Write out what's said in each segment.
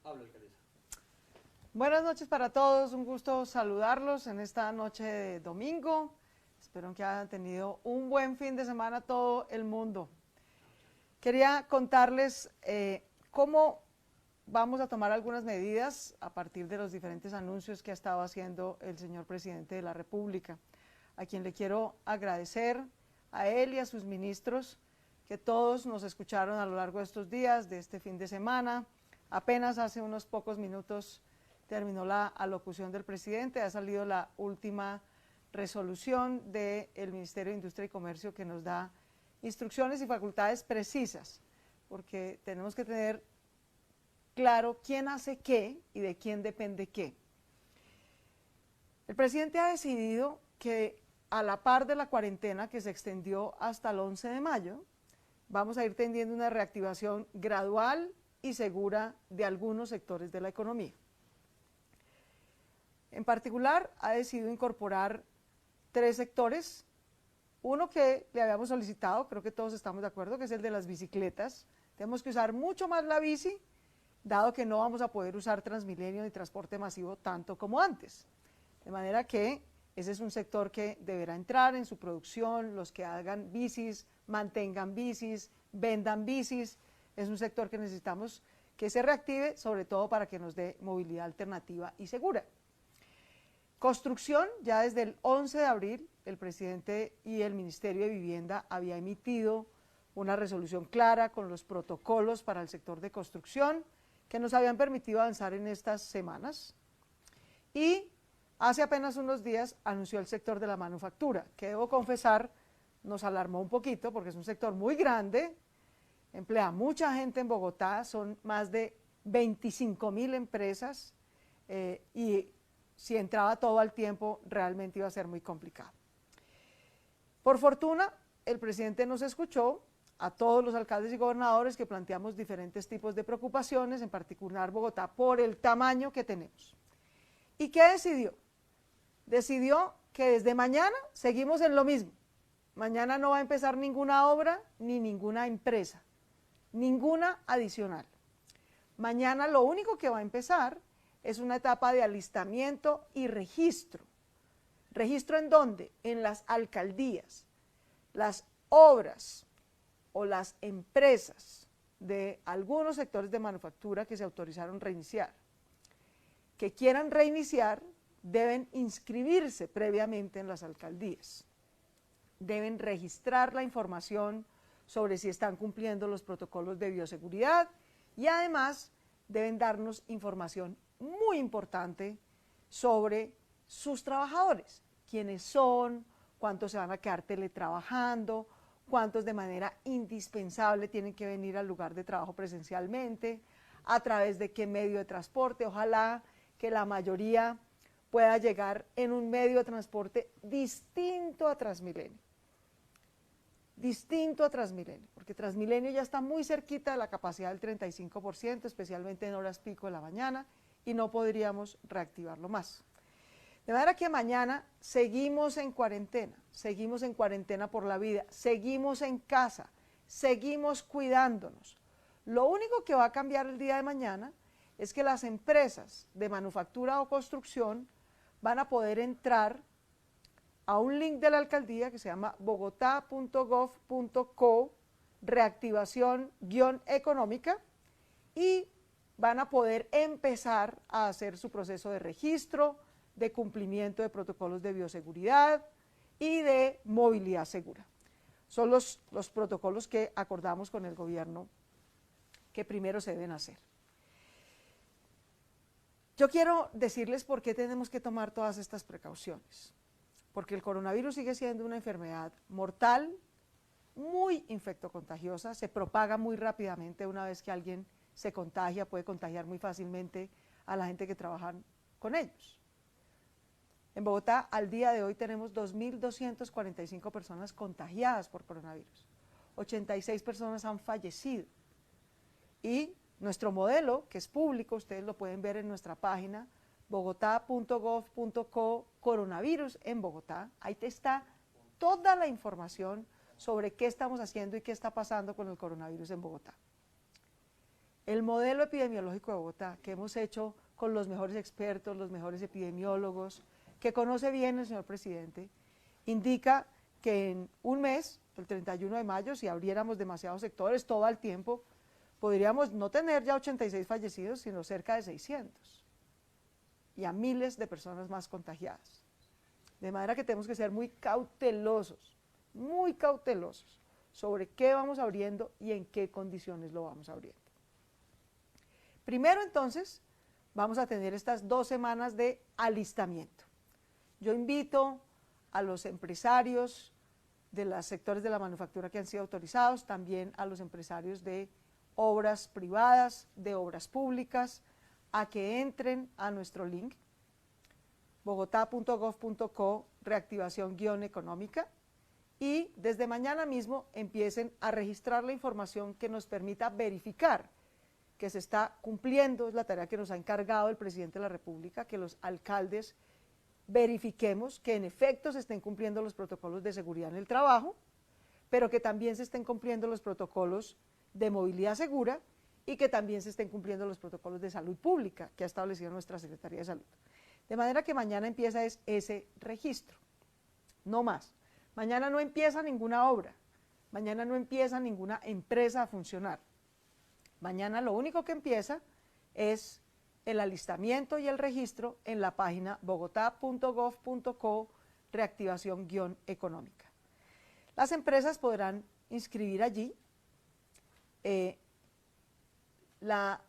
Habla, alcaldesa. Buenas noches para todos, un gusto saludarlos en esta noche de domingo. Espero que hayan tenido un buen fin de semana todo el mundo. Quería contarles cómo vamos a tomar algunas medidas a partir de los diferentes anuncios que ha estado haciendo el señor presidente de la República, a quien le quiero agradecer a él y a sus ministros que todos nos escucharon a lo largo de estos días, de este fin de semana. Apenas hace unos pocos minutos terminó la alocución del presidente, ha salido la última resolución del Ministerio de Industria y Comercio que nos da instrucciones y facultades precisas, porque tenemos que tener claro quién hace qué y de quién depende qué. El presidente ha decidido que a la par de la cuarentena que se extendió hasta el 11 de mayo, vamos a ir teniendo una reactivación gradual y segura de algunos sectores de la economía. En particular, ha decidido incorporar 3 sectores, uno que le habíamos solicitado, creo que todos estamos de acuerdo, que es el de las bicicletas. Tenemos que usar mucho más la bici, dado que no vamos a poder usar Transmilenio ni transporte masivo tanto como antes. De manera que ese es un sector que deberá entrar en su producción, los que hagan bicis, mantengan bicis, vendan bicis. Es un sector que necesitamos que se reactive, sobre todo para que nos dé movilidad alternativa y segura. Construcción, ya desde el 11 de abril, el presidente y el Ministerio de Vivienda había emitido una resolución clara con los protocolos para el sector de construcción que nos habían permitido avanzar en estas semanas. Y hace apenas unos días anunció el sector de la manufactura, que debo confesar nos alarmó un poquito porque es un sector muy grande, emplea mucha gente en Bogotá, son más de 25.000 empresas y si entraba todo al tiempo realmente iba a ser muy complicado. Por fortuna, el presidente nos escuchó a todos los alcaldes y gobernadores que planteamos diferentes tipos de preocupaciones, en particular Bogotá, por el tamaño que tenemos. ¿Y qué decidió? Decidió que desde mañana seguimos en lo mismo. Mañana no va a empezar ninguna obra ni ninguna empresa, ninguna adicional. Mañana lo único que va a empezar es una etapa de alistamiento y registro. ¿Registro en dónde? En las alcaldías. Las obras o las empresas de algunos sectores de manufactura que se autorizaron reiniciar, que quieran reiniciar, deben inscribirse previamente en las alcaldías. Deben registrar la información sobre si están cumpliendo los protocolos de bioseguridad y además deben darnos información muy importante sobre sus trabajadores, quiénes son, cuántos se van a quedar teletrabajando, cuántos de manera indispensable tienen que venir al lugar de trabajo presencialmente, a través de qué medio de transporte. Ojalá que la mayoría pueda llegar en un medio de transporte distinto a Transmilenio. Distinto a Transmilenio, porque Transmilenio ya está muy cerquita de la capacidad del 35%, especialmente en horas pico de la mañana, y no podríamos reactivarlo más. De manera que mañana seguimos en cuarentena por la vida, seguimos en casa, seguimos cuidándonos. Lo único que va a cambiar el día de mañana es que las empresas de manufactura o construcción van a poder entrar a un link de la alcaldía que se llama bogotá.gov.co reactivación-económica y van a poder empezar a hacer su proceso de registro, de cumplimiento de protocolos de bioseguridad y de movilidad segura. Son los protocolos que acordamos con el gobierno que primero se deben hacer. Yo quiero decirles por qué tenemos que tomar todas estas precauciones. Porque el coronavirus sigue siendo una enfermedad mortal, muy infectocontagiosa, se propaga muy rápidamente. Una vez que alguien se contagia, puede contagiar muy fácilmente a la gente que trabaja con ellos. En Bogotá, al día de hoy, tenemos 2.245 personas contagiadas por coronavirus. 86 personas han fallecido. Y nuestro modelo, que es público, ustedes lo pueden ver en nuestra página, bogotá.gov.co coronavirus en Bogotá. Ahí está toda la información sobre qué estamos haciendo y qué está pasando con el coronavirus en Bogotá. El modelo epidemiológico de Bogotá, que hemos hecho con los mejores expertos, los mejores epidemiólogos, que conoce bien el señor presidente, indica que en un mes, el 31 de mayo, si abriéramos demasiados sectores todo el tiempo, podríamos no tener ya 86 fallecidos, sino cerca de 600, y a miles de personas más contagiadas. De manera que tenemos que ser muy cautelosos sobre qué vamos abriendo y en qué condiciones lo vamos abriendo. Primero, entonces, vamos a tener estas 2 semanas de alistamiento. Yo invito a los empresarios de los sectores de la manufactura que han sido autorizados, también a los empresarios de obras privadas, de obras públicas, a que entren a nuestro link, bogotá.gov.co, reactivación-económica, y desde mañana mismo empiecen a registrar la información que nos permita verificar que se está cumpliendo. Es la tarea que nos ha encargado el presidente de la República, que los alcaldes verifiquemos que en efecto se estén cumpliendo los protocolos de seguridad en el trabajo, pero que también se estén cumpliendo los protocolos de movilidad segura y que también se estén cumpliendo los protocolos de salud pública que ha establecido nuestra Secretaría de Salud. De manera que mañana empieza ese registro, no más. Mañana no empieza ninguna obra, mañana no empieza ninguna empresa a funcionar. Mañana lo único que empieza es el alistamiento y el registro en la página bogotá.gov.co, reactivación-económica. Las empresas podrán inscribir allí la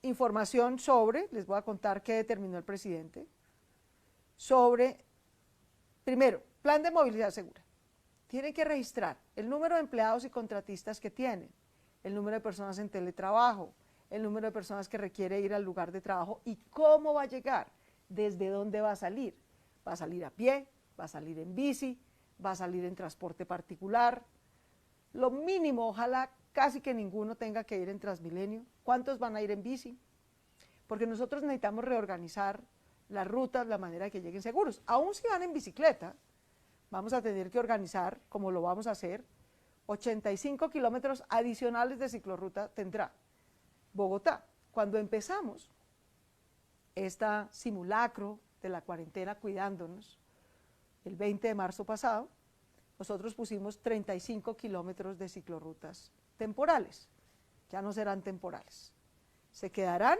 información sobre, les voy a contar qué determinó el presidente, sobre, primero, plan de movilidad segura. Tienen que registrar el número de empleados y contratistas que tienen, el número de personas en teletrabajo, el número de personas que requiere ir al lugar de trabajo y cómo va a llegar, desde dónde va a salir. Va a salir a pie, va a salir en bici, va a salir en transporte particular. Lo mínimo, ojalá casi que ninguno tenga que ir en Transmilenio. ¿Cuántos van a ir en bici? Porque nosotros necesitamos reorganizar las rutas, la manera de que lleguen seguros. Aún si van en bicicleta, vamos a tener que organizar, como lo vamos a hacer, 85 kilómetros adicionales de ciclorruta tendrá Bogotá. Cuando empezamos esta simulacro de la cuarentena cuidándonos, el 20 de marzo pasado, nosotros pusimos 35 kilómetros de ciclorrutas temporales, ya no serán temporales. Se quedarán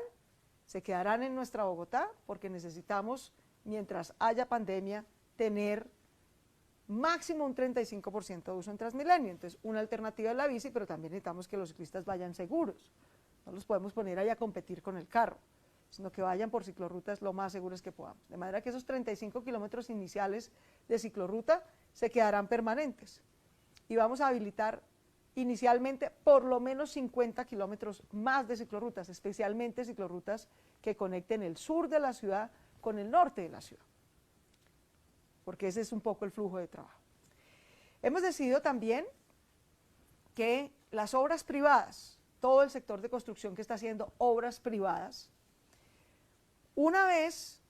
en nuestra Bogotá porque necesitamos, mientras haya pandemia, tener máximo un 35% de uso en Transmilenio. Entonces, una alternativa es la bici, pero también necesitamos que los ciclistas vayan seguros. No los podemos poner ahí a competir con el carro, sino que vayan por ciclorrutas lo más seguras que podamos. De manera que esos 35 kilómetros iniciales de ciclorruta se quedarán permanentes. Y vamos a habilitar inicialmente por lo menos 50 kilómetros más de ciclorrutas, especialmente ciclorrutas que conecten el sur de la ciudad con el norte de la ciudad, porque ese es un poco el flujo de trabajo. Hemos decidido también que las obras privadas, todo el sector de construcción que está haciendo obras privadas, una vez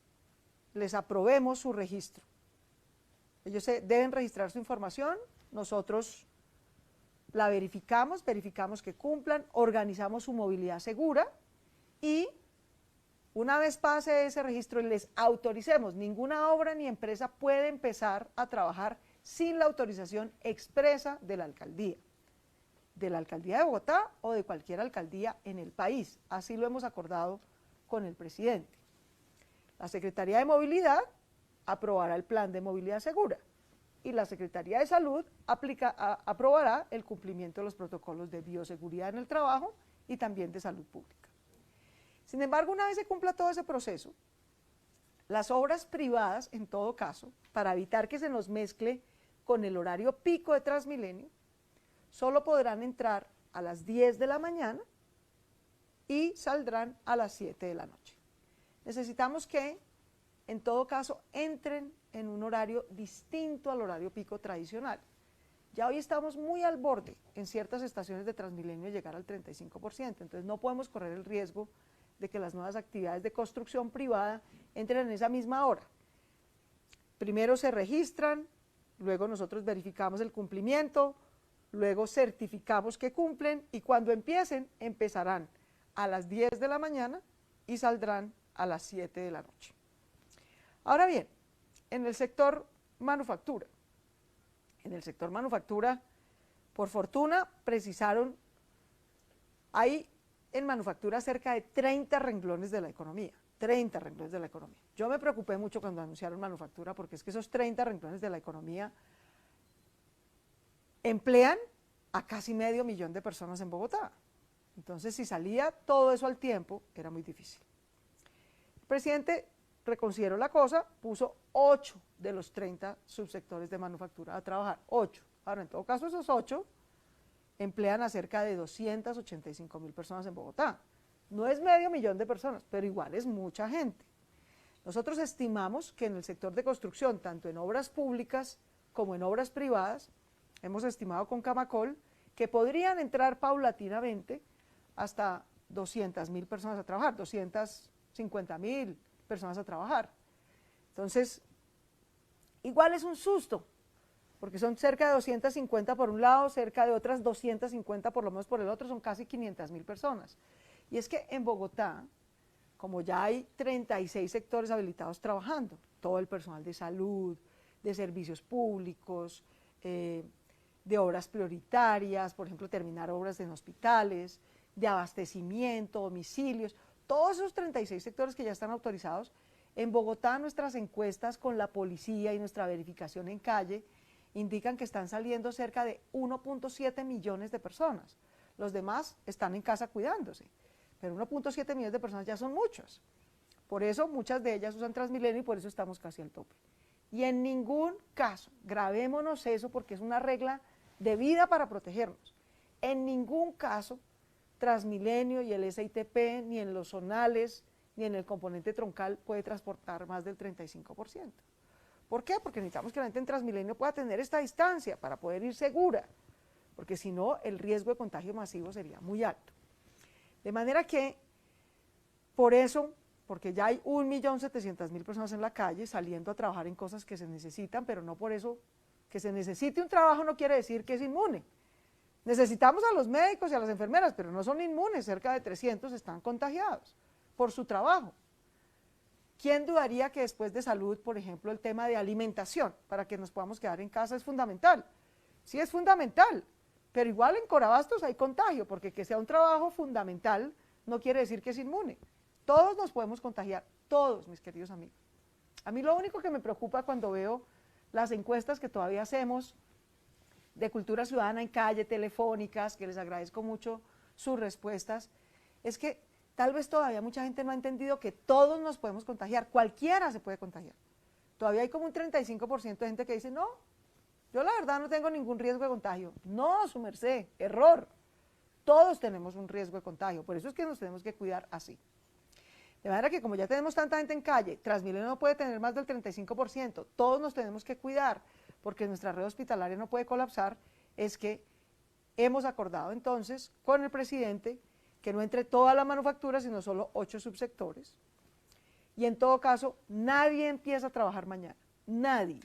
les aprobemos su registro, ellos deben registrar su información, nosotros la verificamos que cumplan, organizamos su movilidad segura y una vez pase ese registro y les autoricemos, ninguna obra ni empresa puede empezar a trabajar sin la autorización expresa de la alcaldía de Bogotá o de cualquier alcaldía en el país. Así lo hemos acordado con el presidente. La Secretaría de Movilidad aprobará el plan de movilidad segura y la Secretaría de Salud aprobará el cumplimiento de los protocolos de bioseguridad en el trabajo y también de salud pública. Sin embargo, una vez se cumpla todo ese proceso, las obras privadas, en todo caso, para evitar que se nos mezcle con el horario pico de Transmilenio, solo podrán entrar a las 10 de la mañana y saldrán a las 7 de la noche. Necesitamos que, en todo caso, entren en un horario distinto al horario pico tradicional. Ya hoy estamos muy al borde en ciertas estaciones de Transmilenio de llegar al 35%, entonces no podemos correr el riesgo de que las nuevas actividades de construcción privada entren en esa misma hora. Primero se registran, luego nosotros verificamos el cumplimiento, luego certificamos que cumplen y cuando empiecen, empezarán a las 10 de la mañana y saldrán a las 7 de la noche. Ahora bien, en el sector manufactura, por fortuna, precisaron, hay en manufactura cerca de 30 renglones de la economía, 30 renglones de la economía. Yo me preocupé mucho cuando anunciaron manufactura, porque es que esos 30 renglones de la economía emplean a casi medio millón de personas en Bogotá. Entonces, si salía todo eso al tiempo, era muy difícil. El presidente reconsideró la cosa, puso 8 de los 30 subsectores de manufactura a trabajar, 8. Ahora, en todo caso, esos 8 emplean a cerca de 285.000 personas en Bogotá. No es medio millón de personas, pero igual es mucha gente. Nosotros estimamos que en el sector de construcción, tanto en obras públicas como en obras privadas, hemos estimado con Camacol que podrían entrar paulatinamente hasta 200.000 personas a trabajar, 250.000 personas a trabajar. Entonces, igual es un susto, porque son cerca de 250 por un lado, cerca de otras 250 por lo menos por el otro, son casi 500.000 personas. Y es que en Bogotá, como ya hay 36 sectores habilitados trabajando, todo el personal de salud, de servicios públicos, de obras prioritarias, por ejemplo, terminar obras en hospitales, de abastecimiento, domicilios, todos esos 36 sectores que ya están autorizados, en Bogotá nuestras encuestas con la policía y nuestra verificación en calle indican que están saliendo cerca de 1.7 millones de personas. Los demás están en casa cuidándose, pero 1.7 millones de personas ya son muchas. Por eso muchas de ellas usan Transmilenio y por eso estamos casi al tope. Y en ningún caso, grabémonos eso porque es una regla de vida para protegernos, en ningún caso Transmilenio y el SITP, ni en los zonales, ni en el componente troncal puede transportar más del 35%. ¿Por qué? Porque necesitamos que la gente en Transmilenio pueda tener esta distancia para poder ir segura, porque si no el riesgo de contagio masivo sería muy alto. De manera que, por eso, porque ya hay 1.700.000 personas en la calle saliendo a trabajar en cosas que se necesitan, pero no por eso que se necesite un trabajo no quiere decir que es inmune. Necesitamos a los médicos y a las enfermeras, pero no son inmunes, cerca de 300 están contagiados por su trabajo. ¿Quién dudaría que después de salud, por ejemplo, el tema de alimentación, para que nos podamos quedar en casa es fundamental? Sí es fundamental, pero igual en Corabastos hay contagio, porque que sea un trabajo fundamental no quiere decir que es inmune. Todos nos podemos contagiar, todos, mis queridos amigos. A mí lo único que me preocupa cuando veo las encuestas que todavía hacemos de cultura ciudadana en calle, telefónicas, que les agradezco mucho sus respuestas, es que tal vez todavía mucha gente no ha entendido que todos nos podemos contagiar, cualquiera se puede contagiar. Todavía hay como un 35% de gente que dice, no, yo la verdad no tengo ningún riesgo de contagio. No, su merced, error. Todos tenemos un riesgo de contagio, por eso es que nos tenemos que cuidar así. De manera que como ya tenemos tanta gente en calle, Transmilenio no puede tener más del 35%, todos nos tenemos que cuidar, porque nuestra red hospitalaria no puede colapsar, es que hemos acordado entonces con el presidente que no entre toda la manufactura, sino solo 8 subsectores, y en todo caso nadie empieza a trabajar mañana, nadie,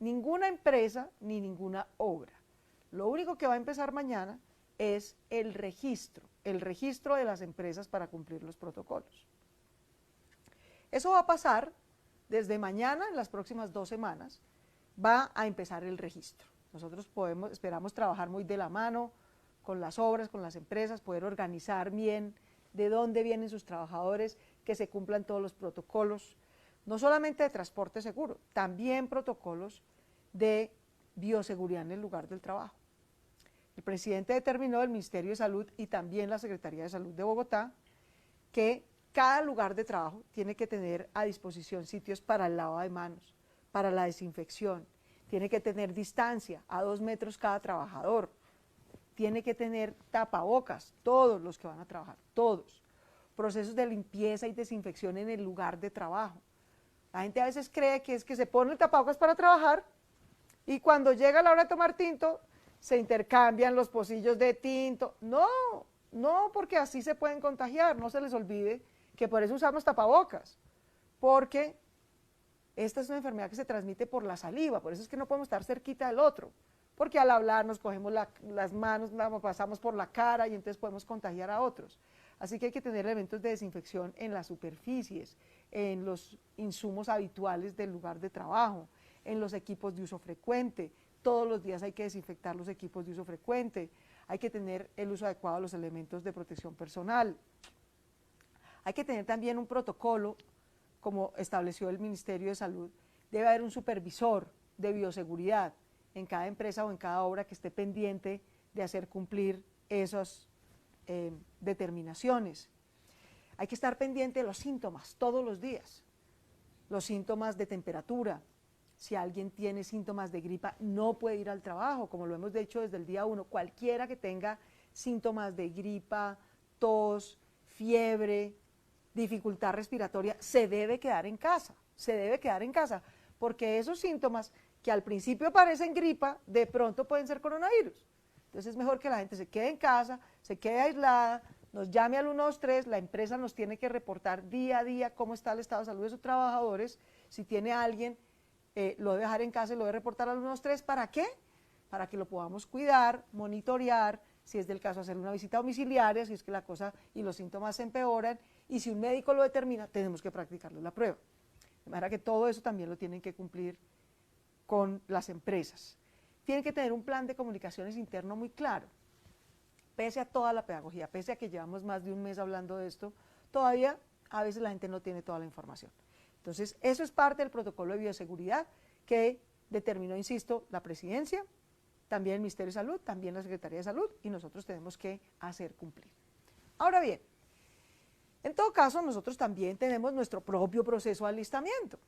ninguna empresa ni ninguna obra. Lo único que va a empezar mañana es el registro de las empresas para cumplir los protocolos. Eso va a pasar desde mañana, en las próximas 2 semanas, va a empezar el registro. Nosotros esperamos trabajar muy de la mano con las obras, con las empresas, poder organizar bien de dónde vienen sus trabajadores, que se cumplan todos los protocolos, no solamente de transporte seguro, también protocolos de bioseguridad en el lugar del trabajo. El presidente determinó, el Ministerio de Salud y también la Secretaría de Salud de Bogotá, que cada lugar de trabajo tiene que tener a disposición sitios para el lavado de manos, para la desinfección, tiene que tener distancia a 2 metros cada trabajador, tiene que tener tapabocas, todos los que van a trabajar, todos. Procesos de limpieza y desinfección en el lugar de trabajo. La gente a veces cree que es que se pone el tapabocas para trabajar y cuando llega la hora de tomar tinto, se intercambian los pocillos de tinto. No, no, porque así se pueden contagiar, no se les olvide que por eso usamos tapabocas, porque esta es una enfermedad que se transmite por la saliva, por eso es que no podemos estar cerquita del otro, porque al hablar nos cogemos las manos, pasamos por la cara y entonces podemos contagiar a otros. Así que hay que tener elementos de desinfección en las superficies, en los insumos habituales del lugar de trabajo, en los equipos de uso frecuente. Todos los días hay que desinfectar los equipos de uso frecuente, hay que tener el uso adecuado de los elementos de protección personal. Hay que tener también un protocolo, como estableció el Ministerio de Salud. Debe haber un supervisor de bioseguridad en cada empresa o en cada obra que esté pendiente de hacer cumplir esas determinaciones. Hay que estar pendiente de los síntomas todos los días, los síntomas de temperatura. Si alguien tiene síntomas de gripa, no puede ir al trabajo, como lo hemos dicho desde el día 1. Cualquiera que tenga síntomas de gripa, tos, fiebre, dificultad respiratoria, se debe quedar en casa, porque esos síntomas que al principio parecen gripa, de pronto pueden ser coronavirus. Entonces es mejor que la gente se quede en casa, se quede aislada, nos llame al 123, la empresa nos tiene que reportar día a día cómo está el estado de salud de sus trabajadores. Si tiene a alguien, lo debe dejar en casa y lo debe reportar al 123. ¿Para qué? Para que lo podamos cuidar, monitorear, si es del caso hacer una visita domiciliaria, si es que la cosa y los síntomas se empeoran, y si un médico lo determina, tenemos que practicarle la prueba. De manera que todo eso también lo tienen que cumplir con las empresas. Tienen que tener un plan de comunicaciones interno muy claro. Pese a toda la pedagogía, pese a que llevamos más de un mes hablando de esto, todavía a veces la gente no tiene toda la información. Entonces, eso es parte del protocolo de bioseguridad que determinó, insisto, la Presidencia, también el Ministerio de Salud, también la Secretaría de Salud, y nosotros tenemos que hacer cumplir. Ahora bien, en todo caso, nosotros también tenemos nuestro propio proceso de alistamiento.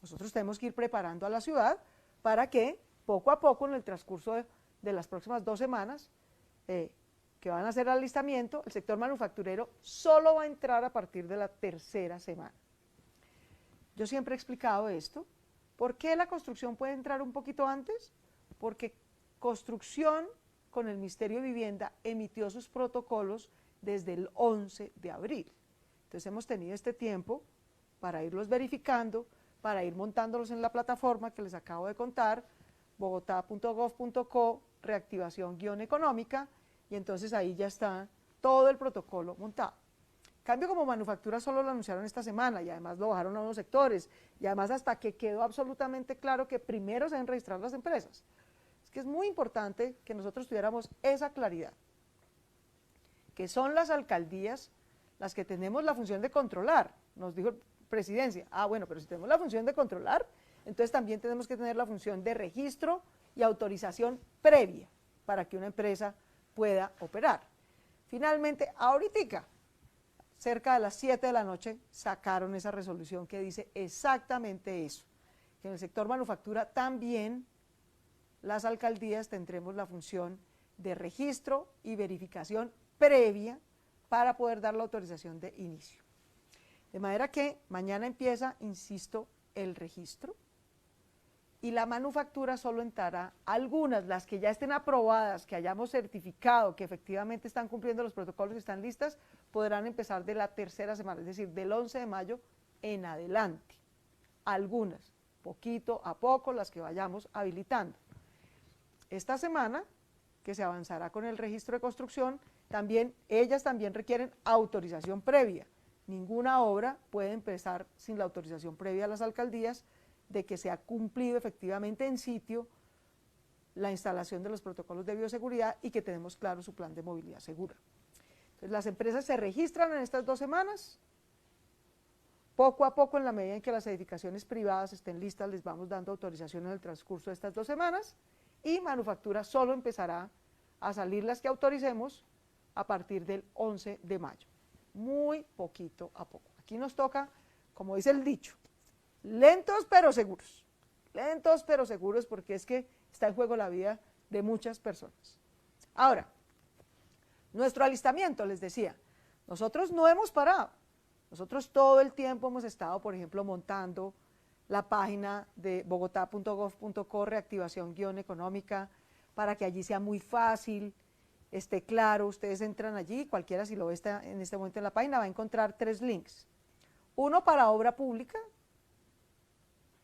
Nosotros tenemos que ir preparando a la ciudad para que poco a poco, en el transcurso de las próximas 2 semanas, que van a hacer el alistamiento, el sector manufacturero solo va a entrar a partir de la 3ª semana. Yo siempre he explicado esto. ¿Por qué la construcción puede entrar un poquito antes? Porque construcción, con el Ministerio de Vivienda, emitió sus protocolos desde el 11 de abril. Entonces hemos tenido este tiempo para irlos verificando, para ir montándolos en la plataforma que les acabo de contar, bogotá.gov.co, reactivación-económica, y entonces ahí ya está todo el protocolo montado. En cambio, como manufactura solo lo anunciaron esta semana y además lo bajaron a unos sectores, y además hasta que quedó absolutamente claro que primero se deben registrar las empresas. Es que es muy importante que nosotros tuviéramos esa claridad, que son las alcaldías las que tenemos la función de controlar. Nos dijo Presidencia, bueno, pero si tenemos la función de controlar, entonces también tenemos que tener la función de registro y autorización previa para que una empresa pueda operar. Finalmente, ahorita, cerca de las 7 de la noche, sacaron esa resolución que dice exactamente eso, que en el sector manufactura también las alcaldías tendremos la función de registro y verificación previa para poder dar la autorización de inicio. De manera que mañana empieza, insisto, el registro, y la manufactura solo entrará algunas, las que ya estén aprobadas, que hayamos certificado que efectivamente están cumpliendo los protocolos y están listas, podrán empezar de la 3ª semana, es decir, del 11 de mayo en adelante. Algunas, poquito a poco, las que vayamos habilitando. Esta semana, que se avanzará con el registro de construcción, ellas también requieren autorización previa. Ninguna obra puede empezar sin la autorización previa a las alcaldías de que se ha cumplido efectivamente en sitio la instalación de los protocolos de bioseguridad y que tenemos claro su plan de movilidad segura. Entonces, las empresas se registran en estas 2 semanas, poco a poco, en la medida en que las edificaciones privadas estén listas, les vamos dando autorización en el transcurso de estas 2 semanas, y manufactura solo empezará a salir las que autoricemos a partir del 11 de mayo. Muy poquito a poco. Aquí nos toca, como dice el dicho, lentos pero seguros, porque es que está en juego la vida de muchas personas. Ahora, nuestro alistamiento, les decía, nosotros no hemos parado, nosotros todo el tiempo hemos estado, por ejemplo, montando la página de bogotá.gov.co, reactivación-económica, para que allí sea muy fácil, esté claro. Ustedes entran allí, cualquiera si lo ve en este momento en la página va a encontrar 3 links. Uno para obra pública,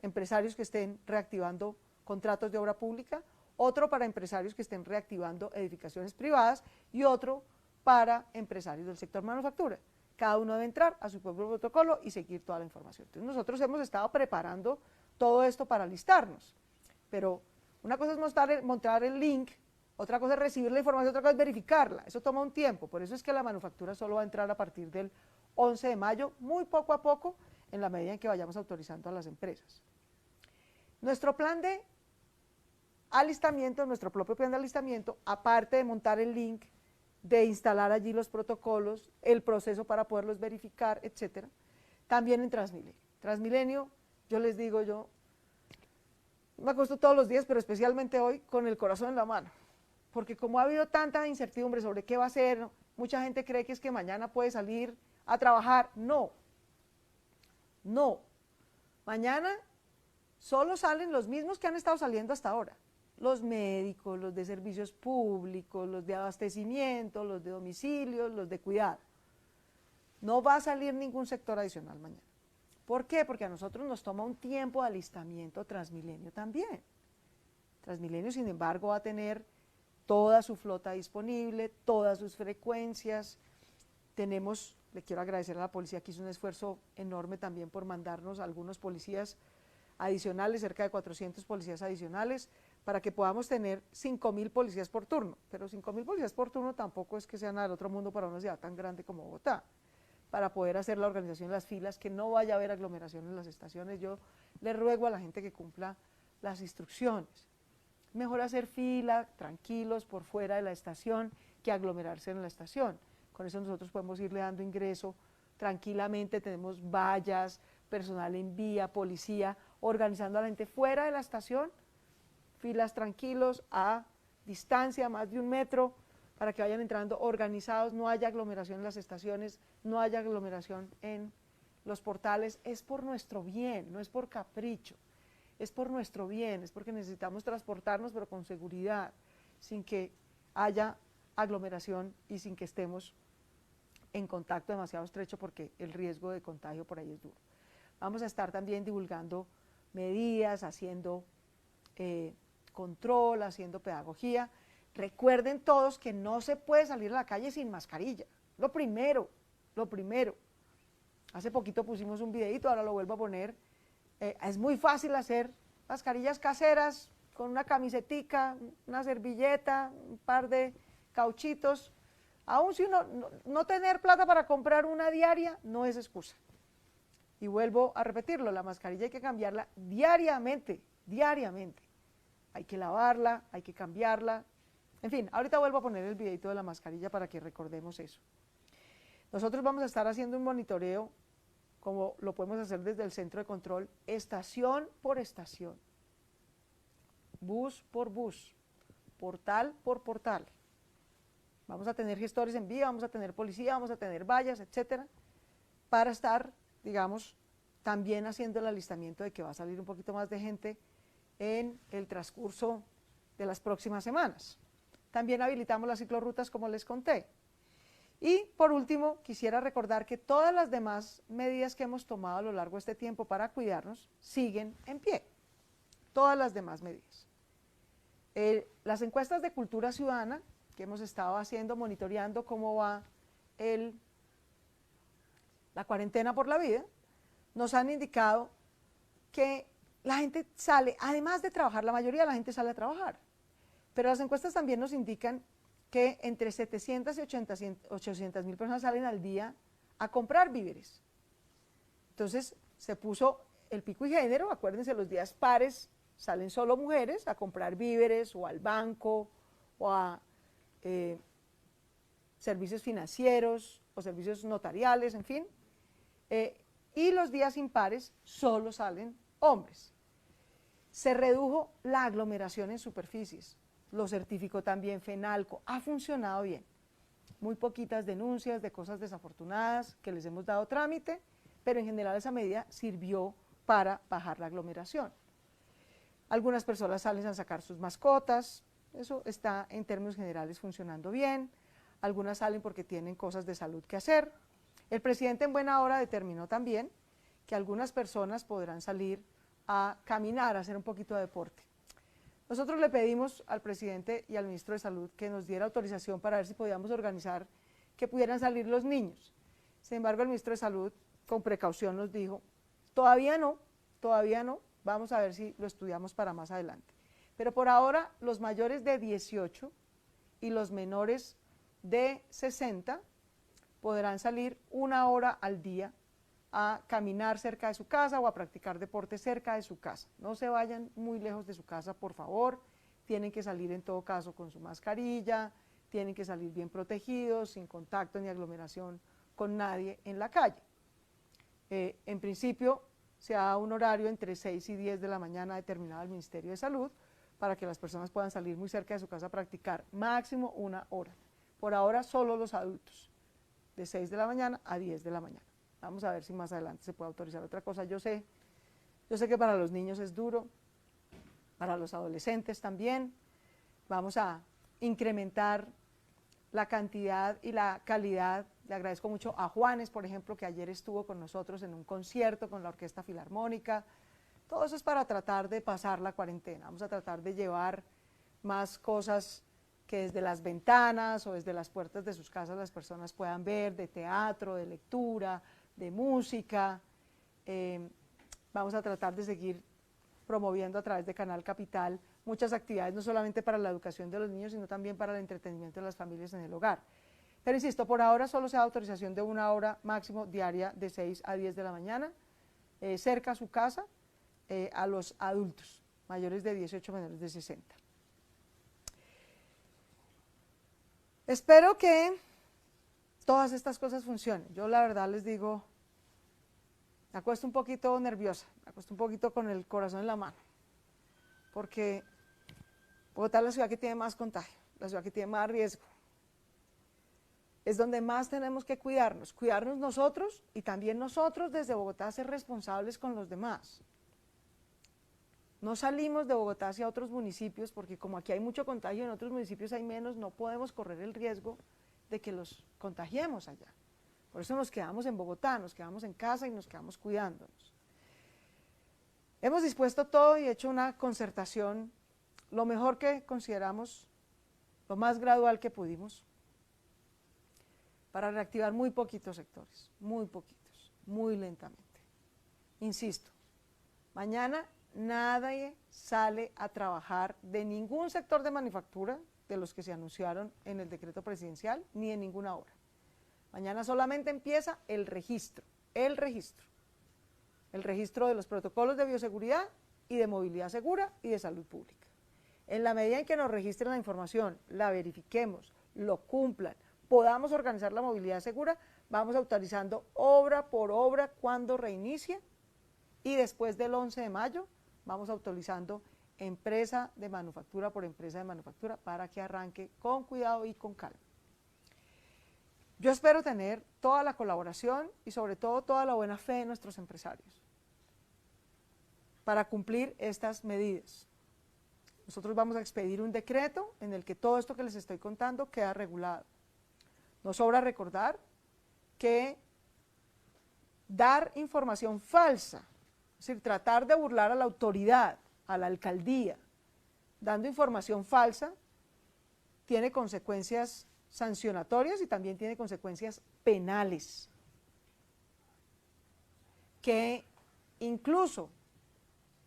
empresarios que estén reactivando contratos de obra pública, otro para empresarios que estén reactivando edificaciones privadas y otro para empresarios del sector manufactura. Cada uno debe entrar a su propio protocolo y seguir toda la información. Entonces nosotros hemos estado preparando todo esto para alistarnos, pero una cosa es montar el link, otra cosa es recibir la información, otra cosa es verificarla, eso toma un tiempo, por eso es que la manufactura solo va a entrar a partir del 11 de mayo, muy poco a poco, en la medida en que vayamos autorizando a las empresas. Nuestro plan de alistamiento, nuestro propio plan de alistamiento, aparte de montar el link, de instalar allí los protocolos, el proceso para poderlos verificar, etcétera, también en Transmilenio. Transmilenio, yo les digo, yo me acuesto todos los días, pero especialmente hoy, con el corazón en la mano, porque como ha habido tanta incertidumbre sobre qué va a ser, mucha gente cree que es que mañana puede salir a trabajar. No, no, mañana solo salen los mismos que han estado saliendo hasta ahora. Los médicos, los de servicios públicos, los de abastecimiento, los de domicilios, los de cuidado. No va a salir ningún sector adicional mañana. ¿Por qué? Porque a nosotros nos toma un tiempo de alistamiento Transmilenio también. Transmilenio, sin embargo, va a tener toda su flota disponible, todas sus frecuencias. Le quiero agradecer a la policía que hizo un esfuerzo enorme también por mandarnos algunos policías adicionales, cerca de 400 policías adicionales, para que podamos tener 5.000 policías por turno, pero 5.000 policías por turno tampoco es que sea nada del otro mundo para una ciudad tan grande como Bogotá, para poder hacer la organización de las filas, que no vaya a haber aglomeración en las estaciones. Yo le ruego a la gente que cumpla las instrucciones, mejor hacer fila, tranquilos, por fuera de la estación, que aglomerarse en la estación. Con eso nosotros podemos irle dando ingreso tranquilamente, tenemos vallas, personal en vía, policía, organizando a la gente fuera de la estación, filas tranquilos, a distancia, más de 1 metro, para que vayan entrando organizados, no haya aglomeración en las estaciones, no haya aglomeración en los portales. Es por nuestro bien, no es por capricho, es por nuestro bien, es porque necesitamos transportarnos, pero con seguridad, sin que haya aglomeración y sin que estemos en contacto demasiado estrecho, porque el riesgo de contagio por ahí es duro. Vamos a estar también divulgando medidas, haciendo control, haciendo pedagogía. Recuerden todos que no se puede salir a la calle sin mascarilla. Lo primero. Hace poquito pusimos un videito, ahora lo vuelvo a poner. Es muy fácil hacer mascarillas caseras con una camisetica, una servilleta, un par de cauchitos. Aún si uno no tener plata para comprar una diaria no es excusa. Y vuelvo a repetirlo, la mascarilla hay que cambiarla diariamente. Hay que lavarla, hay que cambiarla. En fin, ahorita vuelvo a poner el videito de la mascarilla para que recordemos eso. Nosotros vamos a estar haciendo un monitoreo, como lo podemos hacer desde el centro de control, estación por estación, bus por bus, portal por portal. Vamos a tener gestores en vía, vamos a tener policía, vamos a tener vallas, etcétera, para estar, digamos, también haciendo el alistamiento de que va a salir un poquito más de gente en el transcurso de las próximas semanas. También habilitamos las ciclorrutas, como les conté. Y por último, quisiera recordar que todas las demás medidas que hemos tomado a lo largo de este tiempo para cuidarnos siguen en pie. Todas las demás medidas. Las encuestas de cultura ciudadana que hemos estado haciendo, monitoreando cómo va la cuarentena por la vida, nos han indicado que la gente sale, además de trabajar, la mayoría de la gente sale a trabajar, pero las encuestas también nos indican que entre 700 y 800.000 personas salen al día a comprar víveres. Entonces se puso el pico y género, acuérdense, los días pares salen solo mujeres a comprar víveres o al banco o a servicios financieros o servicios notariales, en fin, y los días impares solo salen hombres. Se redujo la aglomeración en superficies, lo certificó también FENALCO, ha funcionado bien. Muy poquitas denuncias de cosas desafortunadas que les hemos dado trámite, pero en general esa medida sirvió para bajar la aglomeración. Algunas personas salen a sacar sus mascotas, eso está en términos generales funcionando bien. Algunas salen porque tienen cosas de salud que hacer. El presidente en buena hora determinó también que algunas personas podrán salir a caminar, a hacer un poquito de deporte. Nosotros le pedimos al presidente y al ministro de Salud que nos diera autorización para ver si podíamos organizar que pudieran salir los niños. Sin embargo, el ministro de Salud, con precaución, nos dijo, todavía no, vamos a ver si lo estudiamos para más adelante. Pero por ahora, los mayores de 18 y los menores de 60 podrán salir 1 hora al día a caminar cerca de su casa o a practicar deporte cerca de su casa. No se vayan muy lejos de su casa, por favor. Tienen que salir en todo caso con su mascarilla, tienen que salir bien protegidos, sin contacto ni aglomeración con nadie en la calle. En principio, se da un horario entre 6 y 10 de la mañana determinado al Ministerio de Salud para que las personas puedan salir muy cerca de su casa a practicar máximo 1 hora. Por ahora, solo los adultos, de 6 de la mañana a 10 de la mañana. Vamos a ver si más adelante se puede autorizar otra cosa. Yo sé que para los niños es duro, para los adolescentes también. Vamos a incrementar la cantidad y la calidad. Le agradezco mucho a Juanes, por ejemplo, que ayer estuvo con nosotros en un concierto con la Orquesta Filarmónica. Todo eso es para tratar de pasar la cuarentena. Vamos a tratar de llevar más cosas que desde las ventanas o desde las puertas de sus casas las personas puedan ver, de teatro, de lectura, de música. Vamos a tratar de seguir promoviendo a través de Canal Capital muchas actividades, no solamente para la educación de los niños, sino también para el entretenimiento de las familias en el hogar. Pero insisto, por ahora solo se da autorización de 1 hora máximo diaria de 6 a 10 de la mañana, cerca a su casa, a los adultos, mayores de 18, menores de 60. Espero que todas estas cosas funcionen. Yo la verdad les digo, me acuesto un poquito nerviosa, me acuesto un poquito con el corazón en la mano, porque Bogotá es la ciudad que tiene más contagio, la ciudad que tiene más riesgo. Es donde más tenemos que cuidarnos nosotros y también nosotros desde Bogotá ser responsables con los demás. No salimos de Bogotá hacia otros municipios porque como aquí hay mucho contagio, en otros municipios hay menos, no podemos correr el riesgo de que los contagiemos allá. Por eso nos quedamos en Bogotá, nos quedamos en casa y nos quedamos cuidándonos. Hemos dispuesto todo y hecho una concertación, lo mejor que consideramos, lo más gradual que pudimos, para reactivar muy poquitos sectores, muy poquitos, muy lentamente. Insisto, mañana nadie sale a trabajar de ningún sector de manufactura de los que se anunciaron en el decreto presidencial, ni en ninguna hora. Mañana solamente empieza el registro de los protocolos de bioseguridad y de movilidad segura y de salud pública. En la medida en que nos registren la información, la verifiquemos, lo cumplan, podamos organizar la movilidad segura, vamos autorizando obra por obra cuando reinicie y después del 11 de mayo vamos autorizando empresa de manufactura por empresa de manufactura para que arranque con cuidado y con calma. Yo espero tener toda la colaboración y sobre todo toda la buena fe de nuestros empresarios para cumplir estas medidas. Nosotros vamos a expedir un decreto en el que todo esto que les estoy contando queda regulado. Nos sobra recordar que dar información falsa, es decir, tratar de burlar a la autoridad, a la alcaldía, dando información falsa, tiene consecuencias sancionatorias y también tiene consecuencias penales, que incluso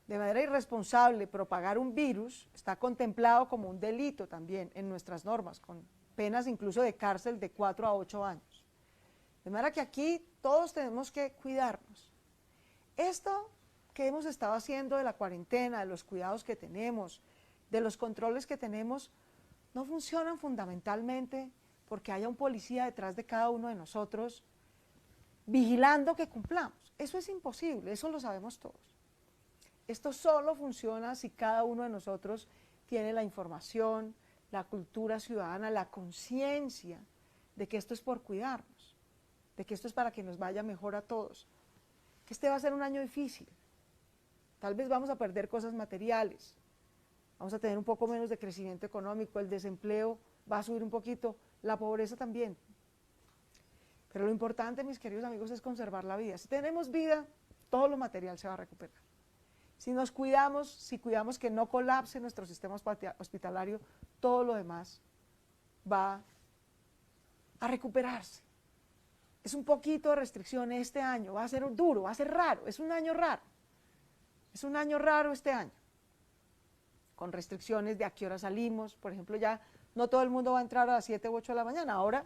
de manera irresponsable propagar un virus está contemplado como un delito también en nuestras normas, con penas incluso de cárcel de 4 a 8 años. De manera que aquí todos tenemos que cuidarnos. Esto que hemos estado haciendo de la cuarentena, de los cuidados que tenemos, de los controles que tenemos, no funcionan fundamentalmente porque haya un policía detrás de cada uno de nosotros vigilando que cumplamos. Eso es imposible, eso lo sabemos todos. Esto solo funciona si cada uno de nosotros tiene la información, la cultura ciudadana, la conciencia de que esto es por cuidarnos, de que esto es para que nos vaya mejor a todos, que este va a ser un año difícil. Tal vez vamos a perder cosas materiales, vamos a tener un poco menos de crecimiento económico, el desempleo va a subir un poquito, la pobreza también. Pero lo importante, mis queridos amigos, es conservar la vida. Si tenemos vida, todo lo material se va a recuperar. Si nos cuidamos, si cuidamos que no colapse nuestro sistema hospitalario, todo lo demás va a recuperarse. Es un poquito de restricción este año, va a ser duro, va a ser raro, es un año raro. Es un año raro este año, con restricciones de a qué hora salimos. Por ejemplo, ya no todo el mundo va a entrar a las 7 u 8 de la mañana, ahora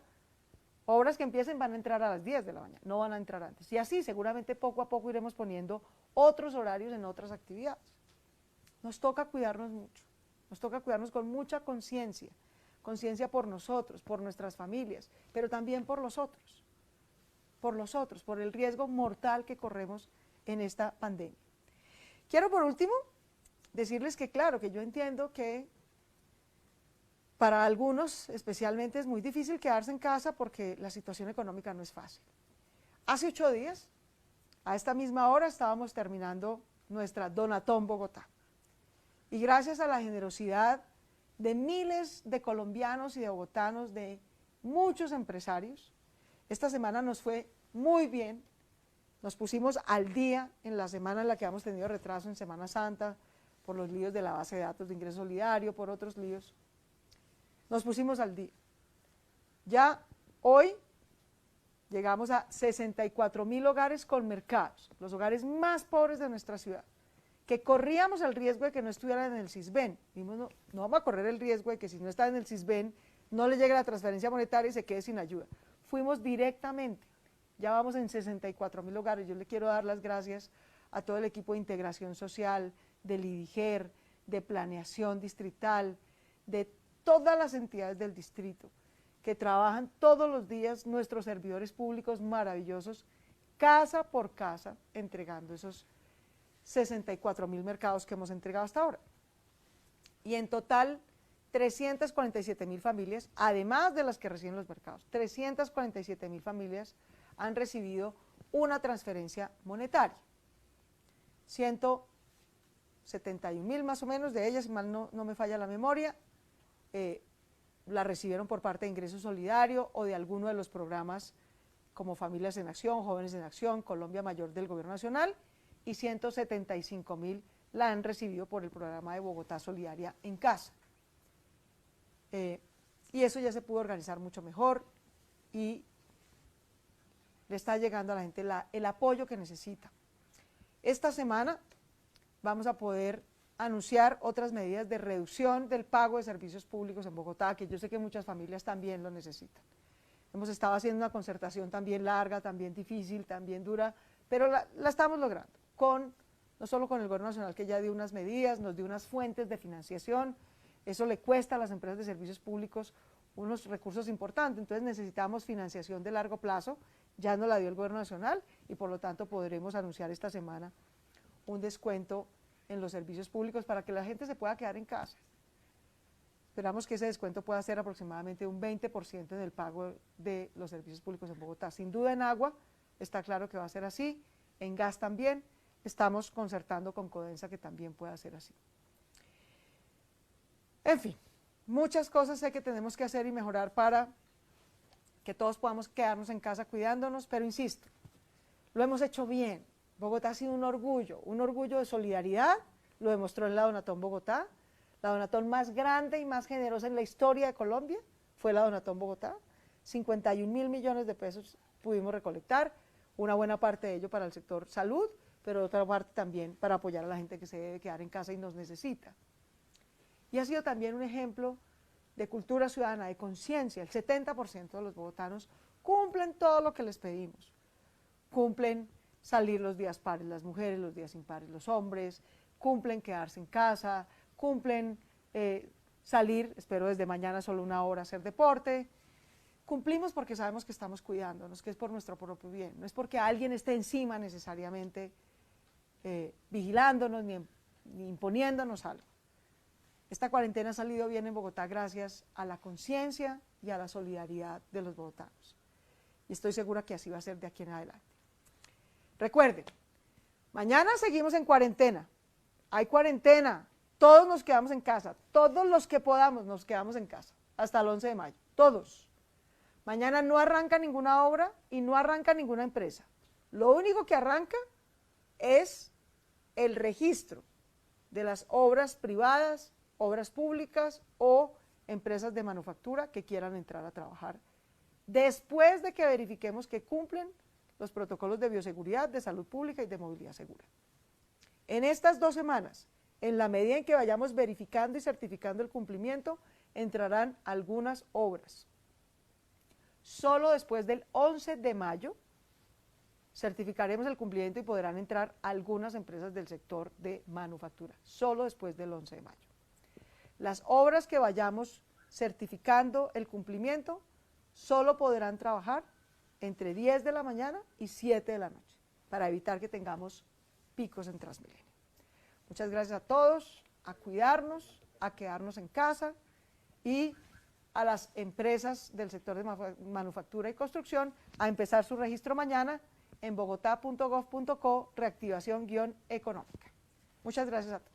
obras que empiecen van a entrar a las 10 de la mañana, no van a entrar antes. Y así seguramente poco a poco iremos poniendo otros horarios en otras actividades. Nos toca cuidarnos mucho, nos toca cuidarnos con mucha conciencia, conciencia por nosotros, por nuestras familias, pero también por los otros, por el riesgo mortal que corremos en esta pandemia. Quiero por último decirles que claro, que yo entiendo que para algunos especialmente es muy difícil quedarse en casa porque la situación económica no es fácil. Hace 8 días, a esta misma hora, estábamos terminando nuestra Donatón Bogotá. Y gracias a la generosidad de miles de colombianos y de bogotanos, de muchos empresarios, esta semana nos fue muy bien. Nos pusimos al día en la semana en la que hemos tenido retraso en Semana Santa, por los líos de la base de datos de ingreso solidario, por otros líos. Nos pusimos al día. Ya hoy llegamos a 64.000 hogares con mercados, los hogares más pobres de nuestra ciudad, que corríamos el riesgo de que no estuvieran en el Sisbén. Dijimos, no vamos a correr el riesgo de que si no está en el Sisbén, no le llegue la transferencia monetaria y se quede sin ayuda. Fuimos directamente, ya vamos en 64.000 hogares. Yo le quiero dar las gracias a todo el equipo de integración social, del IDIGER, de planeación distrital, de todas las entidades del distrito, que trabajan todos los días, nuestros servidores públicos maravillosos, casa por casa, entregando esos 64.000 mercados que hemos entregado hasta ahora. Y en total, 347.000 familias, además de las que reciben los mercados, 347.000 familias han recibido una transferencia monetaria. 171.000 más o menos de ellas, si mal no me falla la memoria, la recibieron por parte de Ingreso Solidario o de alguno de los programas como Familias en Acción, Jóvenes en Acción, Colombia Mayor del Gobierno Nacional, y 175.000 la han recibido por el programa de Bogotá Solidaria en Casa. Y eso ya se pudo organizar mucho mejor y le está llegando a la gente el apoyo que necesita. Esta semana vamos a poder anunciar otras medidas de reducción del pago de servicios públicos en Bogotá, que yo sé que muchas familias también lo necesitan. Hemos estado haciendo una concertación también larga, también difícil, también dura, pero la estamos logrando, no solo con el Gobierno Nacional, que ya dio unas medidas, nos dio unas fuentes de financiación. Eso le cuesta a las empresas de servicios públicos unos recursos importantes, entonces necesitamos financiación de largo plazo, ya nos la dio el Gobierno Nacional y por lo tanto podremos anunciar esta semana un descuento en los servicios públicos para que la gente se pueda quedar en casa. Esperamos que ese descuento pueda ser aproximadamente un 20% en el pago de los servicios públicos en Bogotá. Sin duda en agua, está claro que va a ser así, en gas también, estamos concertando con Codensa que también pueda ser así. En fin, muchas cosas sé que tenemos que hacer y mejorar para que todos podamos quedarnos en casa cuidándonos, pero insisto, lo hemos hecho bien. Bogotá ha sido un orgullo de solidaridad, lo demostró en la Donatón Bogotá, la Donatón más grande y más generosa en la historia de Colombia fue la Donatón Bogotá, 51.000 millones de pesos pudimos recolectar, una buena parte de ello para el sector salud, pero otra parte también para apoyar a la gente que se debe quedar en casa y nos necesita. Y ha sido también un ejemplo de cultura ciudadana, de conciencia. El 70% de los bogotanos cumplen todo lo que les pedimos, cumplen salir los días pares las mujeres, los días impares los hombres, cumplen quedarse en casa, cumplen salir, espero desde mañana solo 1 hora a hacer deporte. Cumplimos porque sabemos que estamos cuidándonos, que es por nuestro propio bien, no es porque alguien esté encima necesariamente vigilándonos ni imponiéndonos algo. Esta cuarentena ha salido bien en Bogotá gracias a la conciencia y a la solidaridad de los bogotanos. Y estoy segura que así va a ser de aquí en adelante. Recuerden, mañana seguimos en cuarentena, hay cuarentena, todos nos quedamos en casa, todos los que podamos nos quedamos en casa, hasta el 11 de mayo, todos. Mañana no arranca ninguna obra y no arranca ninguna empresa. Lo único que arranca es el registro de las obras privadas, obras públicas o empresas de manufactura que quieran entrar a trabajar después de que verifiquemos que cumplen los protocolos de bioseguridad, de salud pública y de movilidad segura. En estas 2 semanas, en la medida en que vayamos verificando y certificando el cumplimiento, entrarán algunas obras. Solo después del 11 de mayo certificaremos el cumplimiento y podrán entrar algunas empresas del sector de manufactura, solo después del 11 de mayo. Las obras que vayamos certificando el cumplimiento solo podrán trabajar entre 10 de la mañana y 7 de la noche, para evitar que tengamos picos en Transmilenio. Muchas gracias a todos, a cuidarnos, a quedarnos en casa y a las empresas del sector de manufactura y construcción a empezar su registro mañana en bogotá.gov.co, reactivación-económica. Muchas gracias a todos.